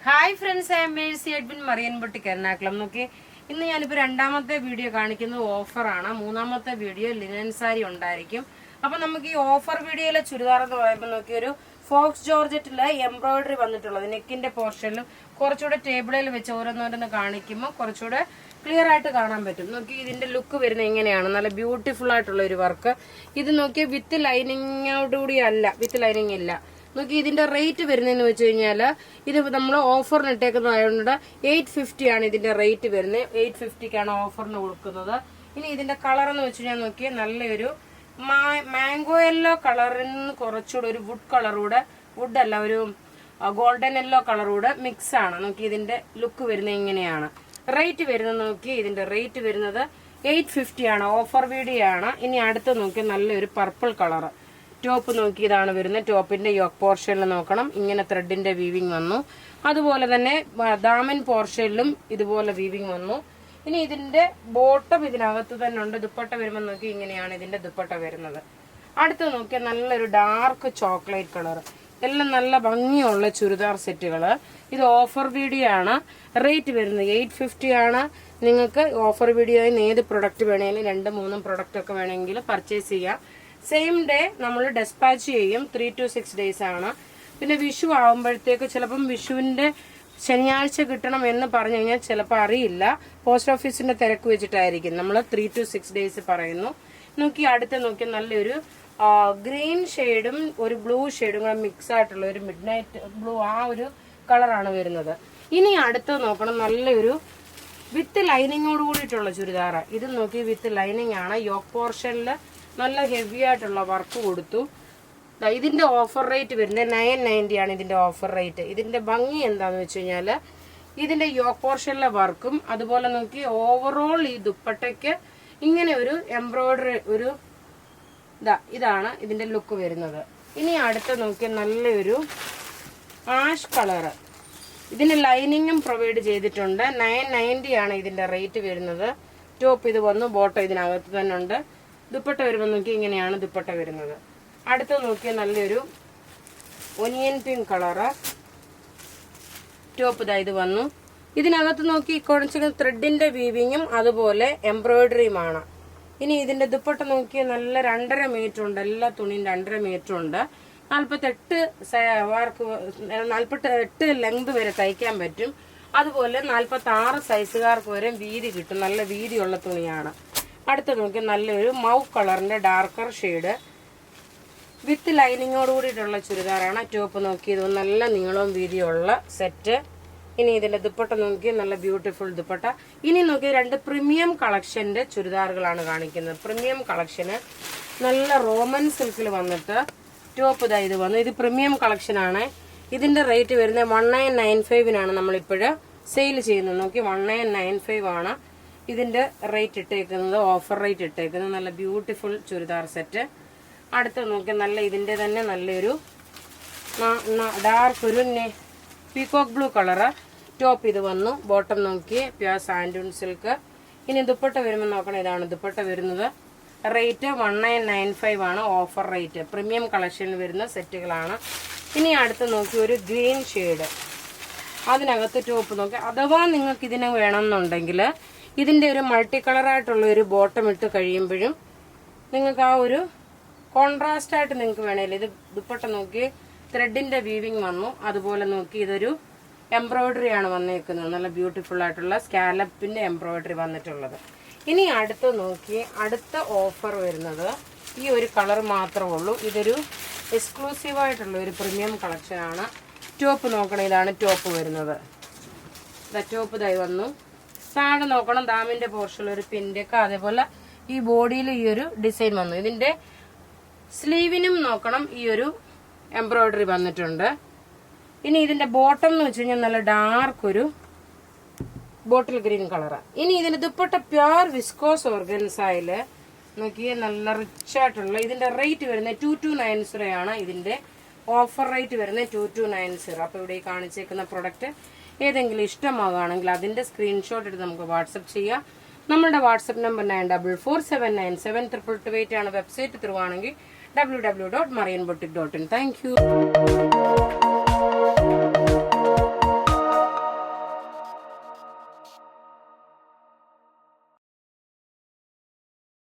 Hi friends, I M Mercy Edwin marine boutique Ernakulam. നോക്കി ഇന്ന് ഞാനിപ്പോൾ രണ്ടാമത്തെ വീഡിയോ കാണിക്കുന്നത് ഓഫറാണ്. മൂന്നാമത്തെ വീഡിയോ ലിനൻ സാരി ഉണ്ടായിരിക്കും. അപ്പം നമുക്ക് ഈ ഓഫർ വീഡിയോയിലെ ചുരിദാർ എന്ന് പറയുമ്പോൾ നോക്കി ഒരു ഫോക്സ് ജോർജറ്റിലെ എംബ്രോയിഡറി വന്നിട്ടുള്ളത് നെക്കിന്റെ പോർഷനിലും കുറച്ചുകൂടെ ടേബിളിൽ വെച്ച് ഓരോന്നോരോന്ന് കാണിക്കുമ്പോൾ കുറച്ചുകൂടെ ക്ലിയർ ആയിട്ട് കാണാൻ പറ്റും. നോക്കി ഇതിന്റെ ലുക്ക് വരുന്നത് എങ്ങനെയാണ്, നല്ല ബ്യൂട്ടിഫുൾ ആയിട്ടുള്ള ഒരു വർക്ക്. ഇത് നോക്കി വിത്ത് ലൈനിങ്ങോടുകൂടി അല്ല, വിത്ത് ലൈനിങ് ഇല്ല. നോക്കി ഇതിന്റെ റേറ്റ് വരുന്നതെന്ന് വെച്ച് കഴിഞ്ഞാൽ ഇത് നമ്മൾ ഓഫറിന് ഇട്ടേക്കുന്നതായതുകൊണ്ട് 850 ആണ് ഇതിന്റെ റേറ്റ് വരുന്നത്. 850ക്കാണ് ഓഫറിന് കൊടുക്കുന്നത്. ഇനി ഇതിന്റെ കളർ എന്ന് വെച്ച് കഴിഞ്ഞാൽ നോക്കിയാൽ നല്ലൊരു മാംഗോ യെല്ലോ കളറിൽ നിന്ന് കുറച്ചുകൂടെ ഒരു വുഡ് കളറൂടെ, വുഡ് അല്ല, ഒരു ഗോൾഡൻ യെല്ലോ കളറൂടെ മിക്സ് ആണ്. നോക്കി ഇതിന്റെ ലുക്ക് വരുന്നത് ഇങ്ങനെയാണ്. റേറ്റ് വരുന്നത് നോക്കി ഇതിന്റെ റേറ്റ് വരുന്നത് 850 ആണ്. ഓഫർ വീഡിയോ ആണ്. ഇനി അടുത്ത് നോക്കി നല്ലൊരു പർപ്പിൾ കളർ ടോപ്പ് നോക്കി ഇതാണ് വരുന്നത്. ടോപ്പിന്റെ യോക്ക് പോർഷനിൽ നോക്കണം, ഇങ്ങനെ ത്രെഡിന്റെ വീവിങ് വന്നു. അതുപോലെ തന്നെ ദാമൻ പോർഷനിലും ഇതുപോലെ വീവിങ് വന്നു. ഇനി ഇതിന്റെ ബോട്ടം ഇതിനകത്ത് തന്നെ ഉണ്ട്. ദുപ്പട്ട വരുമ്പോൾ നോക്കി ഇങ്ങനെയാണ് ഇതിന്റെ ദുപ്പട്ട വരുന്നത്. അടുത്ത് നോക്കിയാൽ നല്ലൊരു ഡാർക്ക് ചോക്ലേറ്റ് കളർ. എല്ലാം നല്ല ഭംഗിയുള്ള ചുരിദാർ സെറ്റുകള്. ഇത് ഓഫർ വീഡിയോ ആണ്. റേറ്റ് വരുന്നത് 850 ആണ്. നിങ്ങൾക്ക് ഓഫർ വീഡിയോയിൽ ഏത് പ്രൊഡക്റ്റ് വേണമെങ്കിലും 2-3 പ്രൊഡക്റ്റ് ഒക്കെ വേണമെങ്കിൽ പർച്ചേസ് ചെയ്യാം. സെയിം ഡേ നമ്മൾ ഡെസ്പാച്ച് ചെയ്യും. 3 to 6 days ആണ്. പിന്നെ വിഷു ആകുമ്പോഴത്തേക്ക് ചിലപ്പം വിഷുവിന്റെ ശനിയാഴ്ച കിട്ടണം എന്ന് പറഞ്ഞു കഴിഞ്ഞാൽ ചിലപ്പോൾ അറിയില്ല. പോസ്റ്റ് ഓഫീസിന്റെ തിരക്ക് വെച്ചിട്ടായിരിക്കും നമ്മൾ 3 to 6 days പറയുന്നു. നോക്കി അടുത്ത് നോക്കി നല്ലൊരു ഗ്രീൻ ഷെയ്ഡും ഒരു ബ്ലൂ ഷെയ്ഡും കൂടെ മിക്സ് ആയിട്ടുള്ള ഒരു മിഡ് നൈറ്റ് ബ്ലൂ, ആ ഒരു കളറാണ് വരുന്നത്. ഇനി അടുത്ത് നോക്കണം നല്ലൊരു വിത്ത് ലൈനിങ്ങോട് കൂടിയിട്ടുള്ള ചുരിദാറ്. ഇത് നോക്കി വിത്ത് ലൈനിങ് ആണ്. യോക്ക് പോർഷനിൽ നല്ല ഹെവി ആയിട്ടുള്ള വർക്ക് കൊടുത്തു. ഇതിന്റെ ഓഫർ റേറ്റ് വരുന്നത് 990 ആണ് ഇതിന്റെ ഓഫർ റേറ്റ്. ഇതിന്റെ ഭംഗി എന്താന്ന് വെച്ച് കഴിഞ്ഞാല് ഇതിന്റെ യോക്ക് പോർഷനിലെ വർക്കും അതുപോലെ നോക്കി ഓവറോൾ ഈ ദുപ്പട്ടയ്ക്ക് ഇങ്ങനെ ഒരു എംബ്രോയിഡറി ഒരു ഇതാണ് ഇതിന്റെ ലുക്ക് വരുന്നത്. ഇനി അടുത്ത് നോക്കി നല്ലൊരു ആഷ് കളറ്. ഇതിന് ലൈനിങ്ങും പ്രൊവൈഡ് ചെയ്തിട്ടുണ്ട്. 990 ആണ് ഇതിന്റെ റേറ്റ് വരുന്നത്. ടോപ്പ് ഇത് വന്നു, ബോട്ടം ഇതിനകത്ത് തന്നെ ഉണ്ട്. ദുപ്പട്ട വരുമ്പോൾ നോക്കി ഇങ്ങനെയാണ് ദുപ്പട്ട വരുന്നത്. അടുത്ത് നോക്കിയാൽ നല്ലൊരു ഒനിയൻ പിങ്ക് കളറ്. ടോപ്പ് ഇതാ ഇത് വന്നു. ഇതിനകത്ത് നോക്കി കുറച്ച് ത്രെഡിന്റെ വീവിങ്ങും അതുപോലെ എംബ്രോയിഡറിയുമാണ്. ഇനി ഇതിന്റെ ദുപ്പട്ട നോക്കിയാൽ നല്ല 2.5 മീറ്റർ ഉണ്ട്. എല്ലാ തുണിയും 2.5 മീറ്റർ ഉണ്ട്. 48 ലെങ്ത് വരെ തയ്ക്കാൻ പറ്റും. അതുപോലെ 46 സൈസുകാർക്ക് വരെ വീതി കിട്ടും. നല്ല വീതിയുള്ള തുണിയാണ്. അടുത്ത് നോക്കി നല്ലൊരു മൗ കളറിന്റെ ഡാർക്കർ ഷെയ്ഡ് വിത്ത് ലൈനിങ്ങോട് കൂടിയിട്ടുള്ള ചുരിദാറാണ്. ടോപ്പ് നോക്കി ഇത് നല്ല നീളവും വീതിയുള്ള സെറ്റ്. ഇനി ഇതിന്റെ ദുപ്പട്ട നോക്കി നല്ല ബ്യൂട്ടിഫുൾ ദുപ്പട്ട. ഇനി നോക്കി 2 പ്രീമിയം കളക്ഷന്റെ ചുരിദാറുകളാണ് കാണിക്കുന്നത്. പ്രീമിയം കളക്ഷന് നല്ല റോമൻ സിൽക്കിൽ വന്നിട്ട് ടോപ്പ് ഇതാ ഇത് വന്നു. ഇത് പ്രീമിയം കളക്ഷൻ ആണ്. ഇതിന്റെ റേറ്റ് വരുന്നത് 1995 നമ്മളിപ്പോഴ് സെയിൽ ചെയ്യുന്നത്. നോക്കി 1995 ആണ് ഇതിന്റെ റേറ്റ് ഇട്ടേക്കുന്നത്. ഓഫർ റേറ്റ് ഇട്ടേക്കുന്നത്. നല്ല ബ്യൂട്ടിഫുൾ ചുരിദാർ സെറ്റ്. അടുത്ത് നോക്കി നല്ല ഇതിന്റെ തന്നെ നല്ലൊരു ഡാർക്ക് ഒരു പീകോക്ക് ബ്ലൂ കളറ്. ടോപ്പ് ഇത് വന്നു. ബോട്ടം നോക്കി പ്യൂർ സാൻഡൂൺ സിൽക്ക്. ഇനി ദുപ്പട്ട വരുമ്പോൾ നോക്കണം, ഇതാണ് ദുപ്പട്ട വരുന്നത്. റേറ്റ് 1995 ആണ് ഓഫർ റേറ്റ്. പ്രീമിയം കളക്ഷനിൽ വരുന്ന സെറ്റുകളാണ്. ഇനി അടുത്ത് നോക്കി ഒരു ഗ്രീൻ ഷെയ്ഡ്. അതിനകത്ത് ടോപ്പ് നോക്കി. അഥവാ നിങ്ങൾക്ക് ഇതിന് വേണമെന്നുണ്ടെങ്കിൽ ഇതിന്റെ ഒരു മൾട്ടി കളറായിട്ടുള്ള ഒരു ബോട്ടം ഇട്ട് കഴിയുമ്പോഴും നിങ്ങൾക്ക് ആ ഒരു കോൺട്രാസ്റ്റ് ആയിട്ട് നിങ്ങൾക്ക് വേണേൽ ഇത് ദുപ്പട്ട നോക്കി ത്രെഡിന്റെ വീവിങ് വന്നു. അതുപോലെ നോക്കി ഇതൊരു എംബ്രോയിഡറി ആണ് വന്നേക്കുന്നത്. നല്ല ബ്യൂട്ടിഫുൾ ആയിട്ടുള്ള സ്കാലപ്പിന്റെ എംബ്രോയിഡറി വന്നിട്ടുള്ളത്. ഇനി അടുത്ത് നോക്കി അടുത്ത ഓഫർ വരുന്നത് ഈ ഒരു കളർ മാത്രമേ ഉള്ളൂ. ഇതൊരു എക്സ്ക്ലൂസീവ് ആയിട്ടുള്ള ഒരു പ്രീമിയം കളക്ഷൻ ആണ്. ടോപ്പ് നോക്കണം, ഇതാണ് ടോപ്പ് വരുന്നത്. ടോപ്പ് ഇതായി വന്നു. താഴെ നോക്കണം ദാമിന്റെ പോർഷൻ ഒരു പിന്റെയൊക്കെ, അതേപോലെ ഈ ബോഡിയിൽ ഈ ഒരു ഡിസൈൻ വന്നു. ഇതിന്റെ സ്ലീവിനും നോക്കണം ഈ ഒരു എംബ്രോയിഡറി വന്നിട്ടുണ്ട്. ഇനി ഇതിന്റെ ബോട്ടം എന്ന് വെച്ച് കഴിഞ്ഞാൽ നല്ല ഡാർക്ക് ഒരു ബോട്ടിൽ ഗ്രീൻ കളറാണ്. ഇനി ഇതിന്റെ ദുപ്പട്ട പ്യൂർ വിസ്കോസ് ഓർഗൻസായില് നോക്കിയ നല്ല റിച്ച് ആയിട്ടുള്ള. ഇതിന്റെ റേറ്റ് വരുന്നത് 2290 ആണ്. ഇതിന്റെ ഓഫർ റേറ്റ് വരുന്നത് 2290. അപ്പൊ ഇവിടെ ഈ കാണിച്ചേക്കുന്ന പ്രൊഡക്റ്റ് ഏതെങ്കിലും ഇഷ്ടമാകുകയാണെങ്കിൽ അതിന്റെ സ്ക്രീൻഷോട്ട് എടുത്ത് നമുക്ക് വാട്സപ്പ് ചെയ്യാം. നമ്മുടെ വാട്സപ്പ് നമ്പർ 9447972228 ആണ്. വെബ്സൈറ്റ് ത്രൂ ആണെങ്കിൽ www.marianboutique.in. Thank you.